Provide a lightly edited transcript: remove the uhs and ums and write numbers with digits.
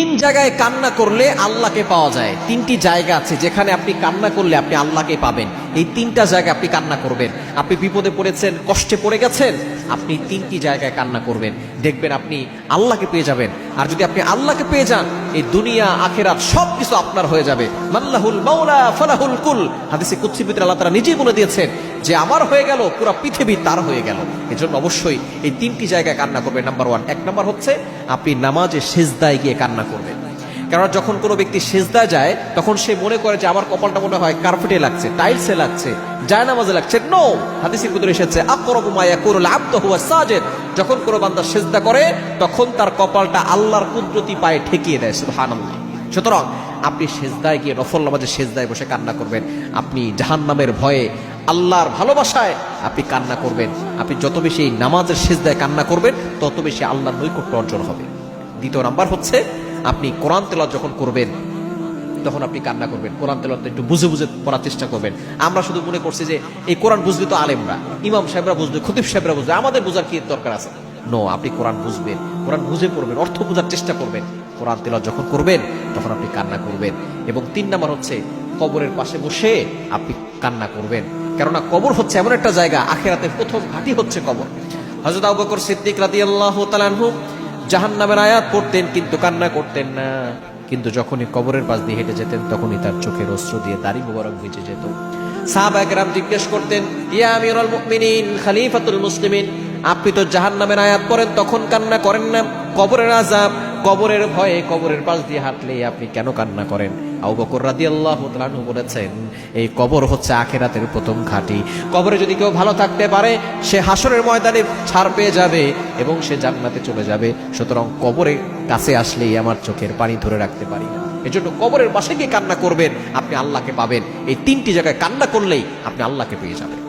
তিন জায়গায় কান্না করলে আল্লাহকে পাওয়া যায়। তিনটি জায়গা আছে যেখানে আপনি কান্না করলে আপনি আল্লাহকে পাবেন। এই তিনটা জায়গায় আপনি কান্না করবেন। আপনি বিপদে পড়েছেন, কষ্টে পড়ে গেছেন, আপনি তিনটি জায়গায় কান্না করবেন, দেখবেন আপনি আল্লাহকে পেয়ে যাবেন। আর যদি আপনি আল্লাহকে পেয়ে যান, এই দুনিয়া আখিরাত সবকিছু আপনার হয়ে যাবে। মাল্লাহুল মাওলা ফালাহুল কুল, হাদিসে কুদসির ভিতরে আল্লাহ তাআলা নিজেই বলে দিয়েছেন যে আমার হয়ে গেল, পুরো পৃথিবী তার হয়ে গেল। এজন্য অবশ্যই এই তিনটি জায়গায় কান্না করবেন। নাম্বার 1, এক নাম্বার হচ্ছে আপনি নামাজে সিজদায় গিয়ে কান্না করবেন। কারণ যখন কোনো ব্যক্তি সিজদায় যায় তখন সে মনে করে যে আমার কপালটা মনে হয় কার্পেটে লাগছে, টাইলসে লাগছে, জায়নামাজে লাগছে। নো, হাদিসের ভিতরে এসেছে আকরাবু মা ইয়াকুনুল আবদু হুয়া সাজিদ, যখন কোনো বান্দা সিজদা করে তখন তার কপালটা আল্লাহর কুদরতি পায়ে ঠেকিয়ে দেয়। সুবহানাল্লাহ। সুতরাং আপনি সিজদায় গিয়ে নফল নামাজে সিজদায় বসে কান্না করবেন। আপনি জাহান্নামের ভয়ে, আল্লাহর ভালোবাসায় আপনি কান্না করবেন। আপনি যত বেশি এই নামাজের সিজদায় কান্না করবেন তত বেশি আল্লাহর নৈকট্য অর্জন হবে। দ্বিতীয় নাম্বার হচ্ছে আপনি কোরআন তেলাওয়াত যখন করবেন তখন আপনি কান্না করবেন। কোরআন তেলাওয়াত একটু বুঝে বুঝে পড়ার চেষ্টা করবেন। আমরা শুধু মনে করছি যে এই কোরআন বুঝবে তো আলেমরা, ইমাম সাহেবরা বুঝবে, খতিব সাহেবরা বুঝবে, আমাদের বোঝার কি দরকার আছে? নো, আপনি কোরআন বুঝবেন, কোরআন বুঝে পড়বেন, অর্থ বোঝার চেষ্টা করবেন। কোরআন তেলাওয়াত যখন করবেন তখন আপনি কান্না করবেন। এবং 3 নাম্বার হচ্ছে কবরের পাশে বসে আপনি কান্না করবেন। কেননা কবর হচ্ছে এমন একটা জায়গা, আখিরাতের প্রথম ঘাঁটি হচ্ছে কবর। হযরত আবু বকর সিদ্দিক রাদিয়াল্লাহু তাআলা আনহু জাহান্নামের আয়াত পড়তেন কিন্তু কান্না করতেন না। কিন্তু যখনই কবরের পাশ দিয়ে হেঁটে যেতেন তখনই তার চোখের অশ্রু দিয়ে দাড়ি মোবারক ভিজে যেত। সাহাবায়ে কেরাম জিজ্ঞেস করতেন, ইয়া আমিরুল মুমিনিন, খলিফাতুল মুসলিমিন, আপনি তো জাহান্নামের আয়াত পড়েন তখন কান্না করেন না, কবরের আযাব, কবরের ভয়ে কবরের পাশ দিয়ে হাঁটলে আপনি কেন কান্না করেন? আবু বকর রাদিয়াল্লাহু তাআলা আনহু বলেছেন, এই কবর হচ্ছে আখিরাতের প্রথম ঘাঁটি। কবরে যদি কেউ ভালো থাকতে পারে সে হাসরের ময়দানে ছাড় পেয়ে যাবে এবং সে জান্নাতে চলে যাবে। সুতরাং কবরের কাছে আসলেই আমার চোখের পানি ধরে রাখতে পারি না। এজন্য কবরের পাশে গিয়ে কান্না করবেন, আপনি আল্লাহকে পাবেন। এই 3টি জায়গায় কান্না করলেই আপনি আল্লাহকে পেয়ে যাবেন।